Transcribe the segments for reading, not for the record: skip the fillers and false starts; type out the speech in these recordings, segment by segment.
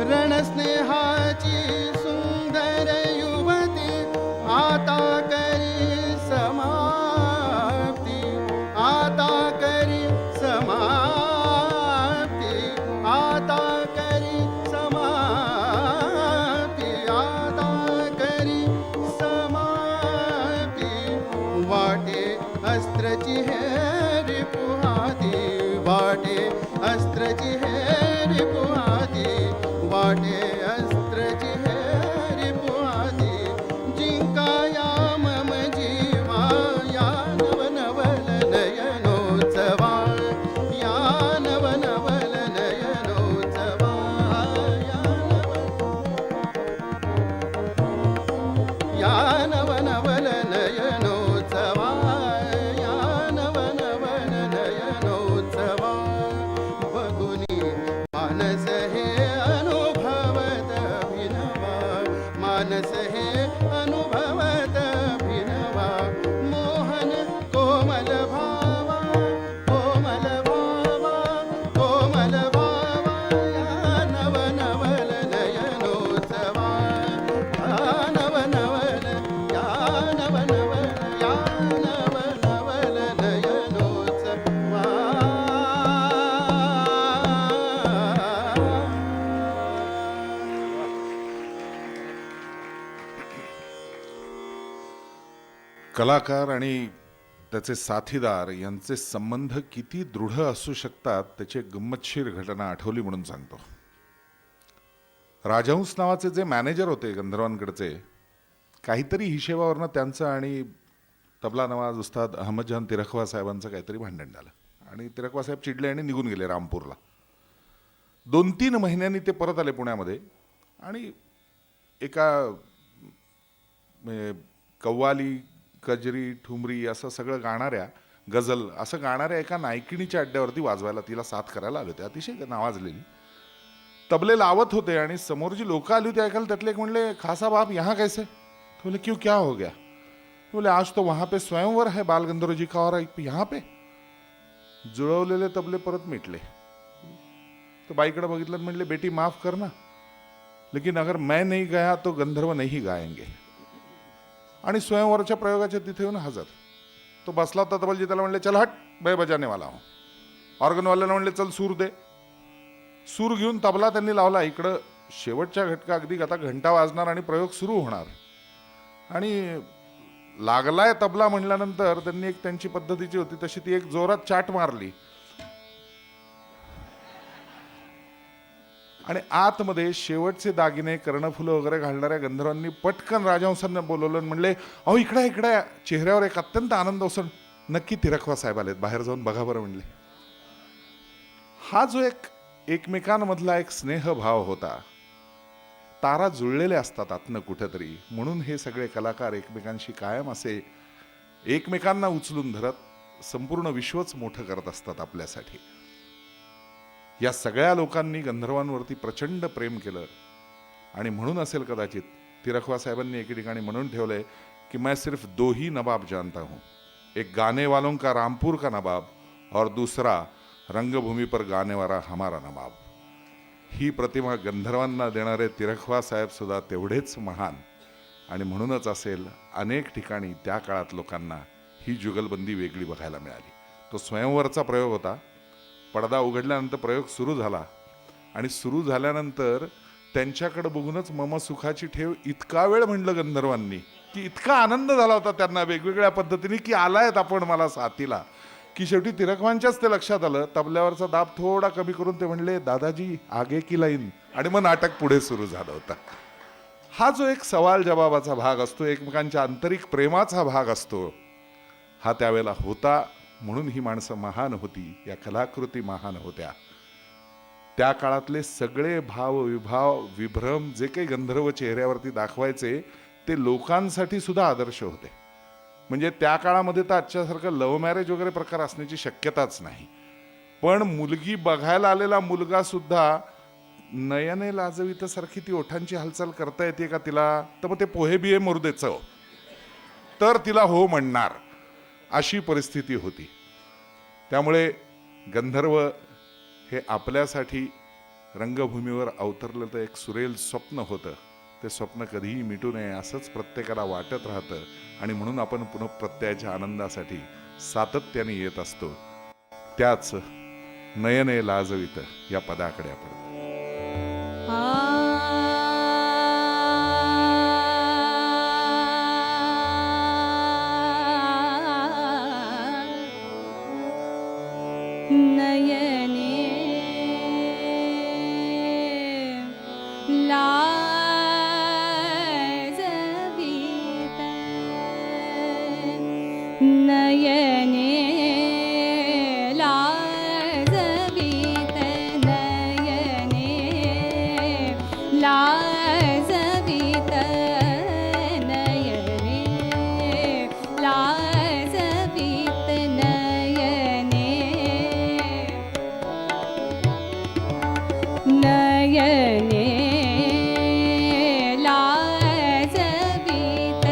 रणस्नेहाची सुंदर युवती आता करी समाप्ती, आता करी समाप्ती, आता करी समाप्ती, आता करी समाप्ती. वाटे अस्त्रची हेरी पुहाती, वाटे अस्त्रची हेरी पुहाती, वाटे अस्त्रची हेरी पुहाती. जिंकाया मम जीवा या नवनवल नयनोत्सवा, या नवनवल नयनोत्सवा, या नवनवल नयनोत्सवा, या नवनवल नयनोत्सवा. बघुनी मानस हे अनुभवत भिनवा, मानस हे अनुभवत भिनवा. मोहन कोमल भावा, कोमल भावा, कोमल भावा. या नवनवल नयनोत्सवा, या नवनवल, या नवनवल, या नवनवल नयनोत्सवा. कलाकार आणि त्याचे साथीदार यांचे संबंध किती दृढ असू शकतात त्याची एक गंमतशीर घटना आठवली म्हणून सांगतो. राजहंस नावाचे जे मॅनेजर होते गंधर्वांकडचे, काहीतरी हिशेबावरनं त्यांचं आणि तबला नवाज उस्ताद अहमदजान तिरखवा साहेबांचं काहीतरी भांडण झालं आणि तिरखवा साहेब चिडले आणि निघून गेले रामपूरला. 2-3 महिन्यांनी ते परत आले पुण्यामध्ये आणि एका कव्वाली, कजरी, ठुमरी असं सगळं गाणाऱ्या, गझल असं गाणाऱ्या एका नायकिणीच्या अड्ड्यावरती वाजवायला, तिला साथ करायला आले होते. अतिशय नावाजलेली तबले लावत होते आणि समोर जी लोक आली होती ऐकायला, त्यातले एक म्हणले, खासा बाप यहाँ कैसे? तो बोले क्यों, क्या हो गया? बोले आज तो वहां पे स्वयंवर है बाल गंधर्व जी का और यहाँ पे. जुळवलेले तबले परत मिटले. तो बाईकडे बघितलं म्हणले, बेटी माफ करना, लेकिन अगर मैं नहीं गया तो गंधर्व नहीं गाएंगे. आणि स्वयंवरच्या प्रयोगाच्या तिथे येऊन हजर. तो बसला होता तबलजी, त्याला म्हणले, चल हट, मैं बजाने वाला हूँ. ऑर्गनवाल्याला म्हणले, चल सूर दे. सूर घेऊन तबला त्यांनी लावला. इकडं शेवटच्या घटका, अगदी आता घंटा वाजणार आणि प्रयोग सुरू होणार. आणि लागलाय तबला म्हणल्यानंतर त्यांनी एक त्यांची पद्धतीची होती तशी ती एक जोरात चाट मारली आणि आतमध्ये शेवटचे दागिने कर्णफुलं वगैरे घालणाऱ्या गंधर्वांनी पटकन राजहंसांना बोलवलं आणि म्हणले, अहो इकडे इकडे, चेहऱ्यावर एक अत्यंत आनंद असून, नक्की तिरकवा साहेब आलेत, बाहेर जाऊन बघा बरं म्हणले. हा जो एकमेकांमधला एक स्नेहभाव होता, तारा जुळलेले असतात आतनं कुठेतरी, म्हणून हे सगळे कलाकार एकमेकांशी कायम असे एकमेकांना उचलून धरत संपूर्ण विश्वच मोठं करत असतात आपल्यासाठी. या सगळ्या लोकांनी गंधर्वांवरती प्रचंड प्रेम केलं आणि म्हणून असेल कदाचित तिरखवा साहेबांनी एके ठिकाणी म्हणून ठेवलंय की मैं सिर्फ दो ही नवाब जानता हूं, एक गाने वालों का रामपुर का नवाब और दूसरा रंगभूमी पर गाने वाला हमारा नवाब. ही प्रतिमा गंधर्वांना देणारे तिरखवा साहेब सुद्धा तेवढेच महान आणि म्हणूनच असेल अनेक ठिकाणी त्या काळात लोकांना ही जुगलबंदी वेगळी बघायला मिळाली. तो स्वयंवरचा प्रयोग होता. पडदा उघडल्यानंतर प्रयोग सुरू झाला आणि सुरू झाल्यानंतर त्यांच्याकडे बघूनच मम सुखाची ठेव इतका वेळ म्हणलं गंधर्वांनी की इतका आनंद झाला होता त्यांना वेगवेगळ्या पद्धतीने की आलायत आपण मला साथीला, की शेवटी तिरकवांच्याच ते लक्षात आलं. तबल्यावरचा दाब थोडा कमी करून ते म्हणले, दादाजी आगे की लाईन, आणि मग नाटक पुढे सुरू झालं होतं. हा जो एक सवाल जवाबाचा भाग असतो, एकमेकांच्या आंतरिक प्रेमाचा भाग असतो, हा त्यावेळेला होता. म्हणून ही माणसं महान होती, या कलाकृती महान होत्या. त्या काळातले सगळे भाव विभाव विभ्रम जे काही गंधर्व चेहऱ्यावरती दाखवायचे ते लोकांसाठी सुद्धा आदर्श होते. म्हणजे त्या काळामध्ये तर आजच्यासारखं लव्ह मॅरेज वगैरे प्रकार असण्याची शक्यताच नाही, पण मुलगी बघायला आलेला मुलगा सुद्धा नयने लाजवीत सारखी ती ओठांची हालचाल करता येते का तिला, तर मग ते पोहे बिये मुर्दे चव, तर तिला हो म्हणणार, अशी परिस्थिती होती. त्यामुळे गंधर्व हे आपल्यासाठी रंगभूमीवर अवतरलेलं एक सुरेल स्वप्न होतं. ते स्वप्न कधीही मिटू नये असंच प्रत्येकाला वाटत राहतं आणि म्हणून आपण पुनःप्रत्ययाच्या आनंदासाठी सातत्याने येत असतो. त्याच नयने लाजवीत या पदाकडे आपण नयने लाजवीत नयने लाजवीत नयने लाजवीत नयने लाजवीत नयने नयने लाजवीत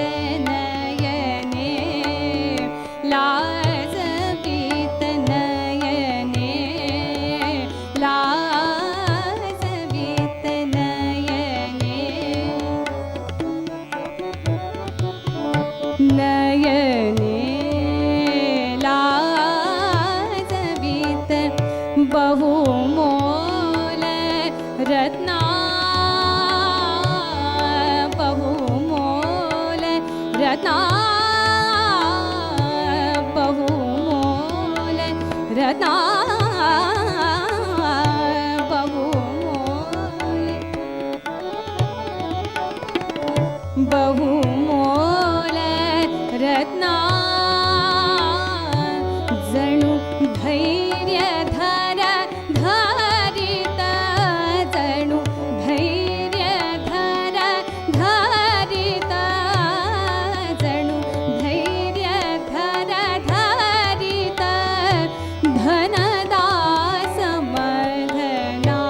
नयने लाजवीत नयने लाजवीत नयने नयने लाजवीत बहुमोल रत्ना बहुमोल रत्ना बहुमोल रत्ना बहुमोल रत्ना जणू धैर्यधर धारित जणू धैर्यधर धारित जणू धैर्यधर धारित धनदास मधना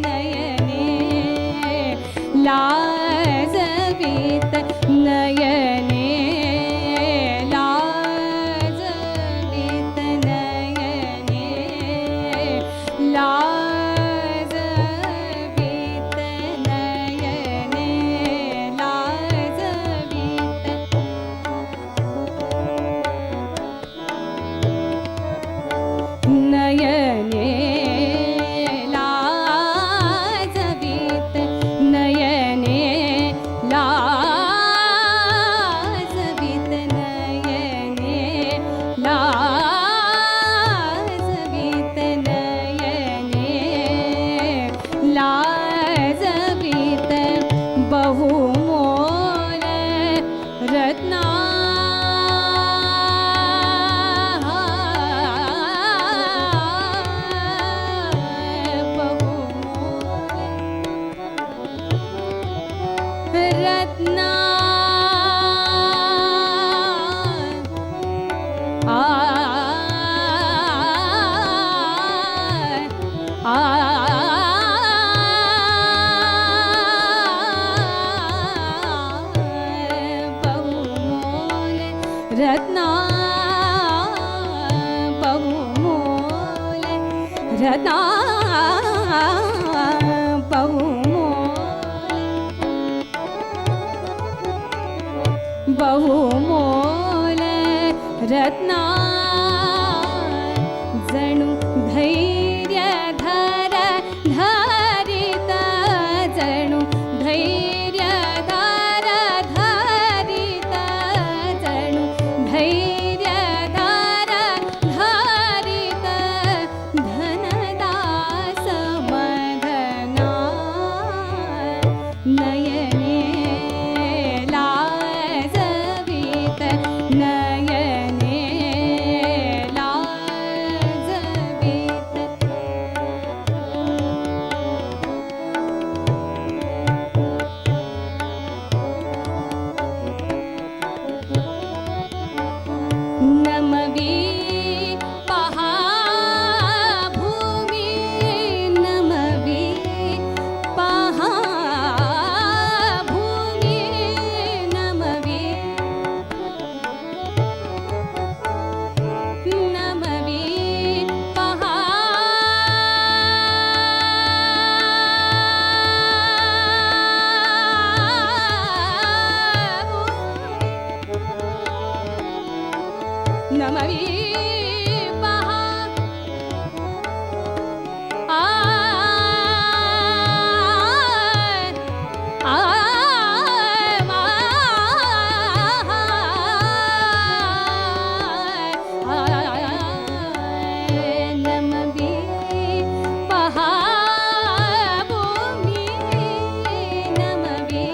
नयने लाजवीत नयने लाजवीत नयने लाजवीत नयने लाजवीत नयने लाजवीत नयने ला बहुमोल रत्ना बहुमोल रत्ना बहुमोल रत्ना जणू धैर्यधर धरित जणू धैर्यधर धरित जणू धैर्यधर धरित धनदास मदना नयने लाजवीत नयने लाजवीत नमवी पहा भूमी नमवी पहा भूमी नमवी नमवी पहा नमवी पहा आ आ नमवी पहा भूमी नमवी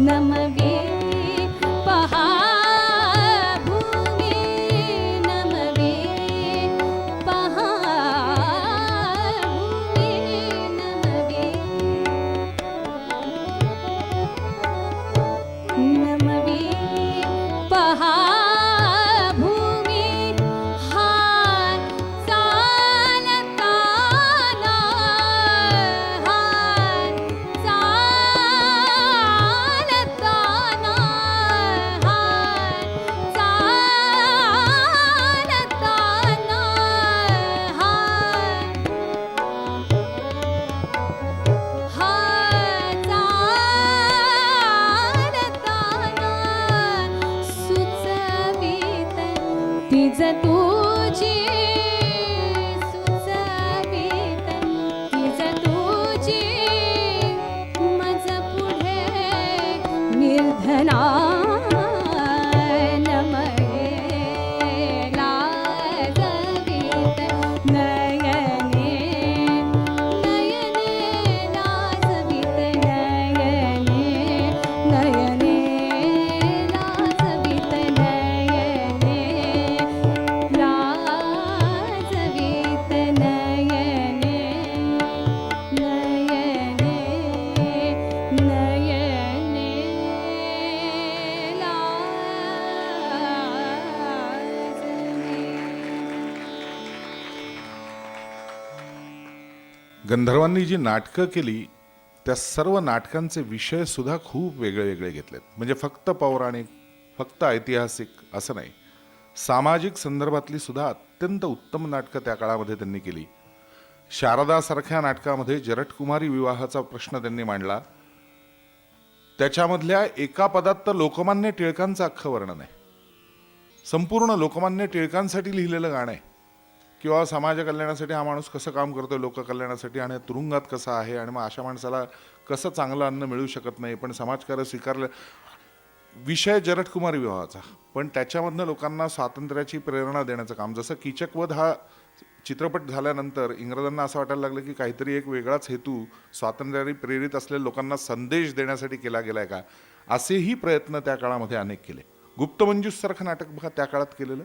नमवी पहा भूमी नमवी पहा भूमी नमवी नमवी पहा भूमी हा चालताना हा चालताना हा चालताना हा हा चालताना सुचवीत तिज तुझी सुचवीत तिज तुझी मज पुढे निर्धना नमये लाजवीत नयने नयने लाजवीत नयने नयने लाजवीत नयने लाजवीत नयने नयने नयने लाजवीत गंधर्वांनी जी नाटकं केली त्या सर्व नाटकांचे विषय सुद्धा खूप वेगळे वेगळे घेतलेत. म्हणजे फक्त पौराणिक, फक्त ऐतिहासिक असं नाही, सामाजिक संदर्भातली सुद्धा अत्यंत उत्तम नाटकं त्या काळामध्ये त्यांनी केली. शारदासारख्या नाटकामध्ये जरठकुमारी विवाहाचा प्रश्न त्यांनी मांडला. त्याच्यामधल्या एका पदात तर लोकमान्य टिळकांचं अख्खं वर्णन आहे. संपूर्ण लोकमान्य टिळकांसाठी लिहिलेलं गाणं आहे किंवा समाज कल्याणासाठी हा माणूस कसं काम करतोय लोककल्याणासाठी आणि तुरुंगात कसा आहे आणि मग अशा माणसाला कसं चांगलं अन्न मिळू शकत नाही पण समाजकार्य स्वीकारलं. विषय जरठकुमारी विवाहाचा, पण त्याच्यामधनं लोकांना स्वातंत्र्याची प्रेरणा देण्याचं काम. जसं कीचकवध हा चित्रपट झाल्यानंतर इंग्रजांना असं वाटायला लागलं की काहीतरी एक वेगळाच हेतू स्वातंत्र्याने प्रेरित असलेल्या लोकांना संदेश देण्यासाठी केला गेलाय का, असेही प्रयत्न त्या काळामध्ये अनेक केले. गुप्तमंजूसारखं नाटक बघा त्या काळात केलेलं.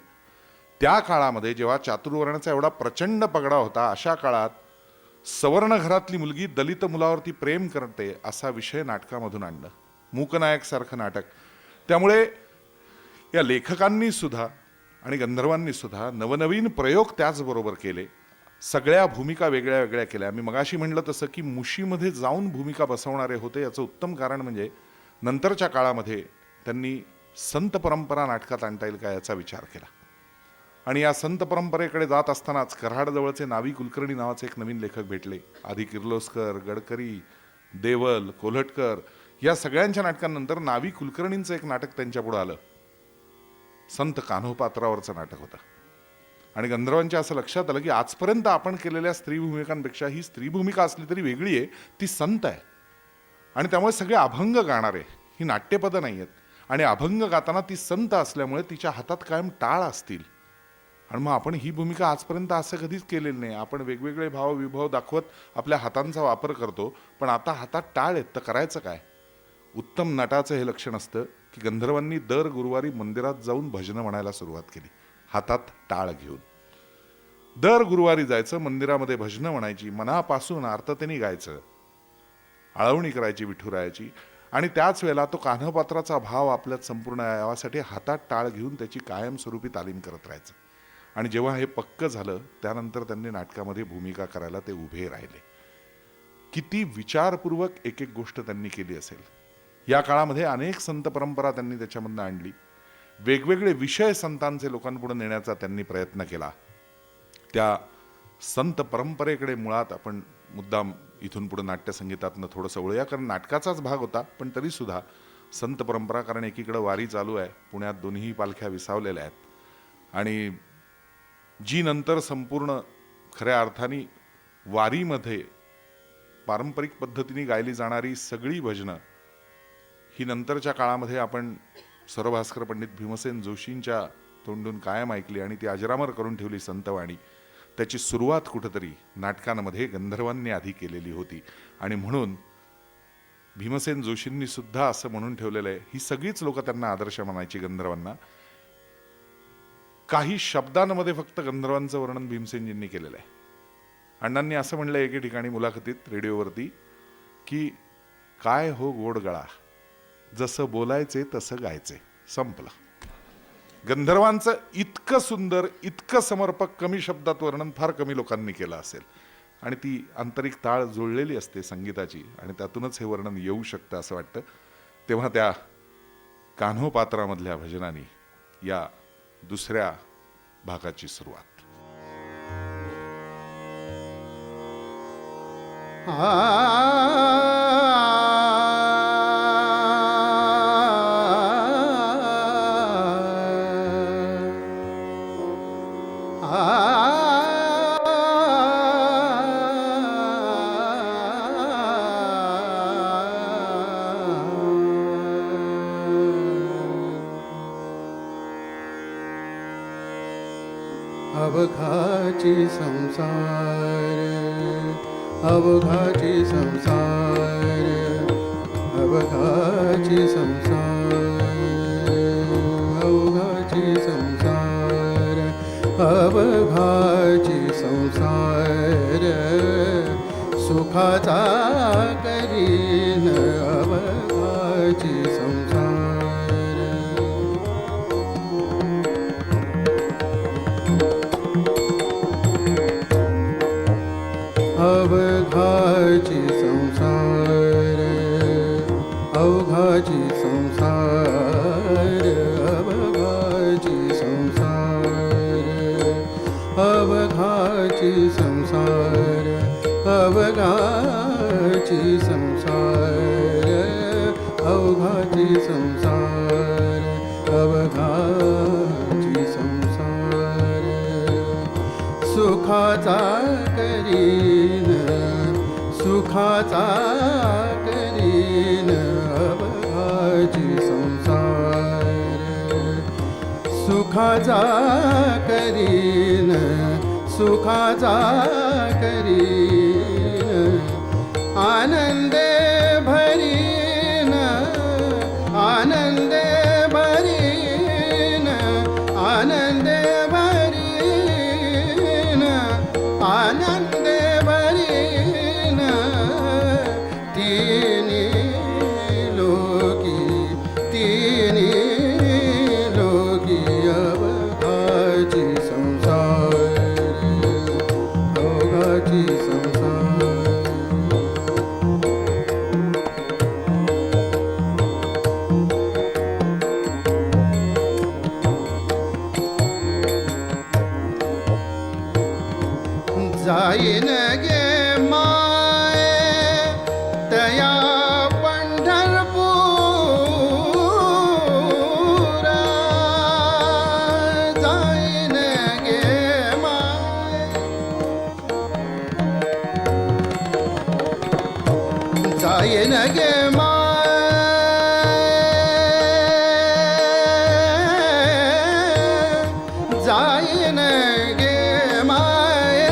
त्या काळामध्ये जेव्हा चातुर्वर्ण्याचा एवढा प्रचंड पगडा होता, अशा काळात सवर्ण घरातली मुलगी दलित मुलावरती प्रेम करते असा विषय नाटकामधून आणलं. मूकनायक सारखं नाटक. त्यामुळे या लेखकांनी सुद्धा आणि गंधर्वांनी सुद्धा नवनवीन प्रयोग त्याचबरोबर केले. सगळ्या भूमिका वेगळ्या वेगळ्या केल्या. मी मगाशी म्हणलं तसं की मुशीमध्ये जाऊन भूमिका बसवणारे होते. याचं उत्तम कारण म्हणजे नंतरच्या काळामध्ये त्यांनी संत परंपरा नाटकात आणता येईल का याचा विचार केला. आणि या संत परंपरेकडे जात असतानाच कराडजवळचे नावी कुलकर्णी नावाचे एक नवीन लेखक भेटले. आधी किर्लोस्कर, गडकरी, देवल, कोल्हटकर या सगळ्यांच्या नाटकांनंतर नावी कुलकर्णींचं एक नाटक त्यांच्या पुढे आलं. संत कान्होपात्रावरचं नाटक होतं. आणि गंधर्वांच्या असं लक्षात आलं की आजपर्यंत आपण केलेल्या स्त्री भूमिकांपेक्षा ही स्त्री भूमिका असली तरी वेगळी आहे, ती संत आहे. आणि त्यामुळे सगळे अभंग गाणारे, ही नाट्यपदं नाही आहेत. आणि अभंग गाताना ती संत असल्यामुळे तिच्या हातात कायम टाळ असतील. आणि मग आपण ही भूमिका आजपर्यंत असं कधीच केलेली नाही. आपण वेगवेगळे भाव विभाव दाखवत आपल्या हातांचा वापर करतो, पण आता हातात टाळ आहेत तर करायचं काय. उत्तम नटाचं हे लक्षण असतं की गंधर्वांनी दर गुरुवारी मंदिरात जाऊन भजनं म्हणायला सुरुवात केली, हातात टाळ घेऊन. दर गुरुवारी जायचं, मंदिरामध्ये भजनं म्हणायची, मनापासून आर्ततेने गायचं, आळवणी करायची विठुरायाची. आणि त्याच वेळेला तो कान्होपात्राचा भाव आपल्यात संपूर्ण यासाठी हातात टाळ घेऊन त्याची कायमस्वरूपी तालीम करत राहायचं. आणि जेव्हा हे पक्क झालं त्यानंतर त्यांनी नाटकामध्ये भूमिका करायला ते उभे राहिले. किती विचारपूर्वक एक एक गोष्ट त्यांनी केली असेल. या काळामध्ये अनेक संत परंपरा त्यांनी त्याच्यामधनं आणली. वेगवेगळे विषय संतांचे लोकांपुढे नेण्याचा त्यांनी प्रयत्न केला. त्या संत परंपरेकडे मुळात आपण मुद्दाम इथून पुढे नाट्यसंगीतातनं थोडंसं वळूया, कारण नाटकाचाच भाग होता पण तरीसुद्धा संत परंपरा. कारण एकीकडे वारी चालू आहे, पुण्यात दोन्ही पालख्या विसावलेल्या आहेत. आणि जी नंतर संपूर्ण खऱ्या अर्थाने वारीमध्ये पारंपरिक पद्धतीने गायली जाणारी सगळी भजनं ही नंतरच्या काळामध्ये आपण स्वरभास्कर पंडित भीमसेन जोशींच्या तोंडून कायम ऐकली आणि ती अजरामर करून ठेवली संतवाणी. त्याची सुरुवात कुठंतरी नाटकांमध्ये गंधर्वांनी आधी केलेली होती. आणि म्हणून भीमसेन जोशींनी सुद्धा असं म्हणून ठेवलेलं आहे, ही सगळीच लोक त्यांना आदर्श मानायची गंधर्वांना. काही शब्दांमध्ये फक्त गंधर्वांचं वर्णन भीमसेनजींनी केलेलं आहे. अण्णांनी असं म्हणलं एके ठिकाणी मुलाखतीत रेडिओवरती की काय हो गोड गळा, जसं बोलायचे तसं गायचे, संपलं. गंधर्वांचं इतकं सुंदर, इतकं समर्पक कमी शब्दात वर्णन फार कमी लोकांनी केलं असेल. आणि ती आंतरिक ताळ जुळलेली असते संगीताची आणि त्यातूनच हे वर्णन येऊ शकतं असं वाटतं. तेव्हा त्या कान्होपात्रामधल्या भजनानी या दुसऱ्या भागाची सुरुवात. अवघाची संसार, अवघाची संसार, अवघाची संसार, अवघाची संसार, अवघाची संसार, सुखाचा करीन अवघाची संसार. अवघाची संसार, अवघाची संसार, अवघाची संसार, अवघाची संसार, अवघाची संसार, अवघाची संसार, अवघाची संसार. सुख करीन सुखाचा करीन अवघाची संसार सुखाचा करीन सुखाचा करीन आनंदे भरीन आनंदे भरीन आनंदे भरीन आनंदे भरीन तिनी लोकी अवघाची संसार अवघाची संसार जाईन गे माये तया पंढरपूर जाईन गे माये जाईन गे माये जाईन गे माये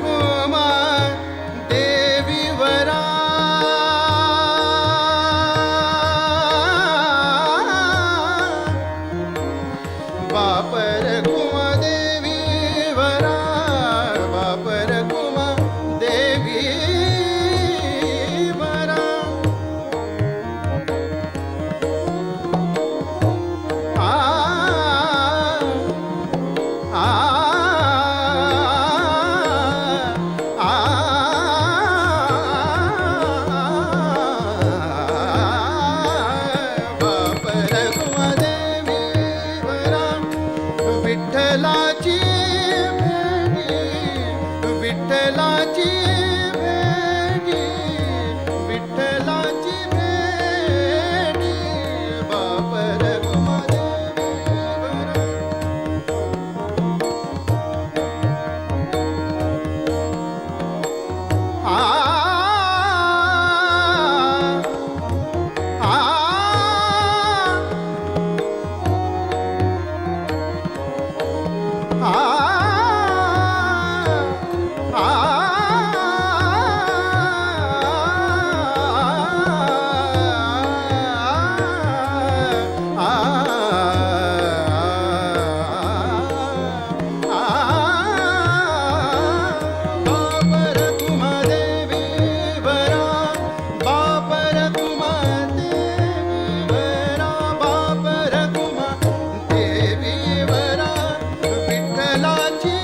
कुमा देवी वरा बापर कुमा देवी वरा बापर कुमा देवी वरा विठ्ठलाची भेटी विठ्ठलाची भेटी विठ्ठलाची भेटी बापर कुमादेवी बापर कुमादेवी वरा बापर कुमादेवी वरा बापर कुमादेवी वरा विठ्ठलाची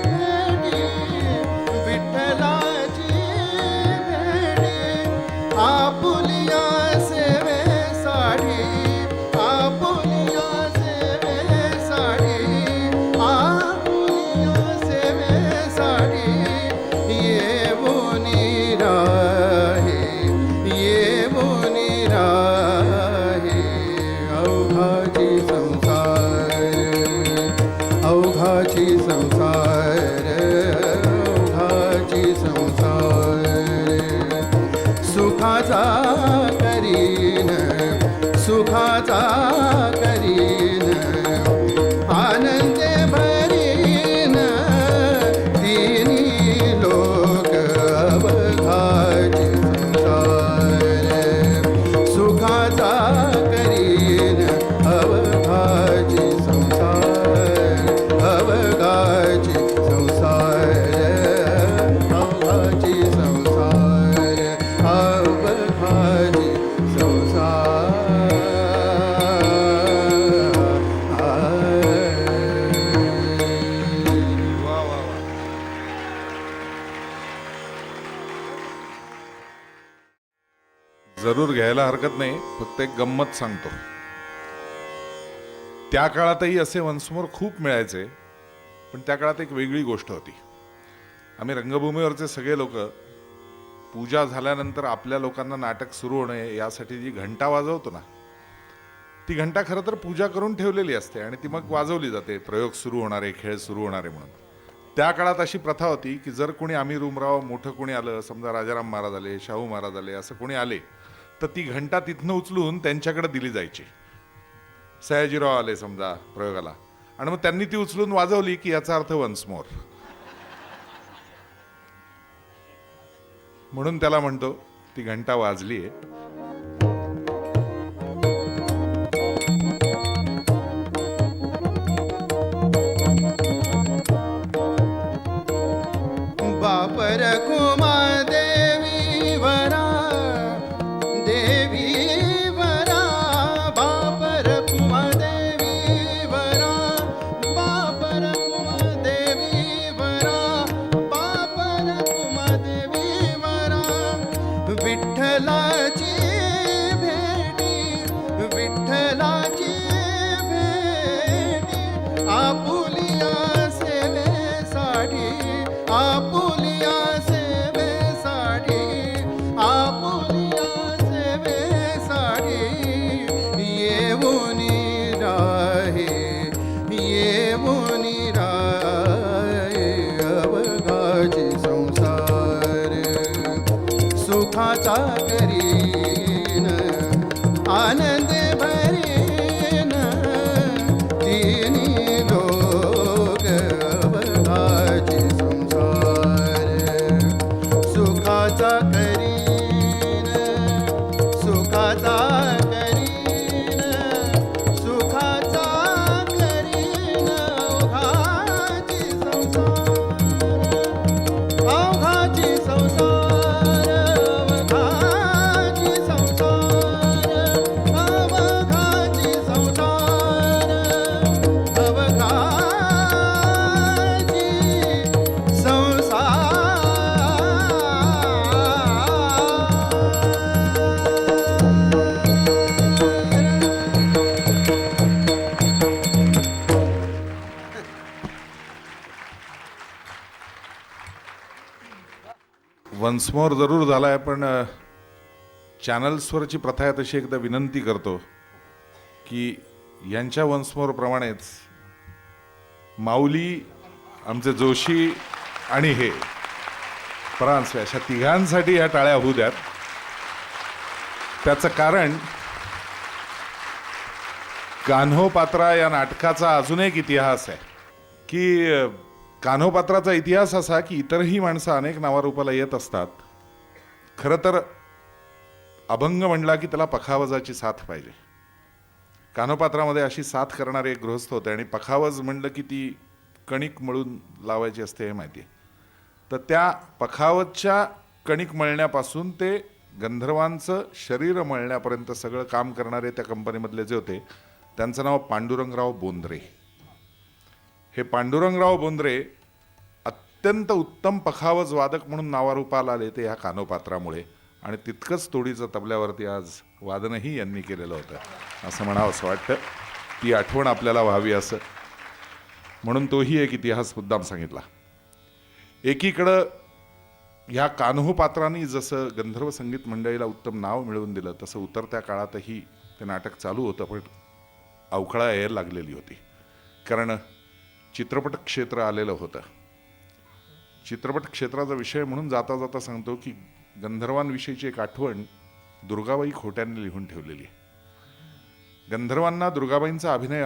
भेटी विठ्ठलाची भेटी आपुलिया सेवेसाठी आपुलिया सेवेसाठी आपुलिया सेवेसाठी येऊनी राहे येऊनी राहे अवघाची संसार अवघाची संसार अवघाची संसार सुखाचा करीन सुखाचा करीन आनंदे भरीन तिन्ही लोक अवघाची संसार सुखाचा करीन अवघाची संसार अवघाची संसार अवघाची संसार अवघाची वा वा वा. जरूर घ्यायला हरकत नाही, फक्त एक गंमत सांगतो. त्या काळातही असे वंसमोर खूप मिळायचे, पण त्या काळात एक वेगळी गोष्ट होती. आम्ही रंगभूमीवरचे सगळे लोक पूजा झाल्यानंतर आपल्या लोकांना नाटक सुरू होणे यासाठी जी घंटा वाजवतो ना, ती घंटा खरं तर पूजा करून ठेवलेली असते आणि ती मग वाजवली जाते, प्रयोग सुरू होणारे, खेळ सुरू होणारे म्हणून. त्या काळात अशी प्रथा होती की जर कोणी आम्ही रूमराव मोठं कोणी आलं, समजा राजाराम महाराज आले, शाहू महाराज आले, असं कोणी आले तर ती घंटा तिथनं उचलून त्यांच्याकडे दिली जायची. सयाजीराव आले समजा प्रयोगाला, आणि मग त्यांनी ती उचलून वाजवली की याचा अर्थ वन्स मोर, म्हणून त्याला म्हणतो ती घंटा वाजलीये. बापर कुमा देवी वरा देवी वरा बापर कुमा देवी वरा बापर कुमा देवी वरा बापर कुमा देवी वरा विठ्ठलाची भेटी विठ्ठलाची भेटी आपुलिया सेवेसाठी आपुलिया सेवेसाठी आपुलिया सेवेसाठी येऊनी राहे येऊनी राहे अवघाची संसार सुखाचा करीन आनंद भरीन तिन्ही लोक अवघाची संसार वन्स मोर जरूर झालाय, पण चॅनल्सवरची प्रथा आहे तशी एकदा विनंती करतो की यांच्या वन्स मोर प्रमाणेच माऊली, आमचे जोशी आणि हे परांजपे अशा तिघांसाठी या टाळ्या होऊ द्यात. त्याचं कारण कान्होपात्रा या नाटकाचा अजून एक इतिहास आहे की कान्होपात्राचा इतिहास असा की इतरही माणसं अनेक नावारूपाला येत असतात. खरं तर अभंग म्हणला की त्याला पखावजाची साथ पाहिजे. कान्होपात्रामध्ये अशी साथ करणारे एक गृहस्थ होते आणि पखावज म्हणलं की ती कणिक मळून लावायची असते हे माहिती आहे. तर त्या पखावजच्या कणिक मळण्यापासून ते गंधर्वांचं शरीर मळण्यापर्यंत सगळं काम करणारे त्या कंपनीमधले जे होते त्यांचं नाव पांडुरंगराव बोंद्रे. हे पांडुरंगराव बोंद्रे अत्यंत उत्तम पखावज वादक म्हणून नावारूपाला आले ते ह्या कान्होपात्रामुळे. आणि तितकंच तोडीचं तबल्यावरती आज वादनही यांनी केलेलं होतं असं म्हणावं असं वाटतं. ती आठवण आपल्याला व्हावी असं म्हणून तोही एक इतिहास मुद्दाम सांगितला. एकीकडं ह्या कान्होपात्रांनी जसं गंधर्व संगीत मंडळीला उत्तम नाव मिळवून दिलं तसं उतरत्या काळातही ते नाटक चालू होतं, पण अवखळा यायला लागलेली होती. कारण चित्रपट क्षेत्र आलेलं होतं. चित्रपट क्षेत्राचा विषय म्हणून जाता जाता सांगतो की गंधर्वांविषयीची एक आठवण दुर्गाबाई खोट्यांनी लिहून ठेवलेली आहे. गंधर्वांना दुर्गाबाईंचा अभिनय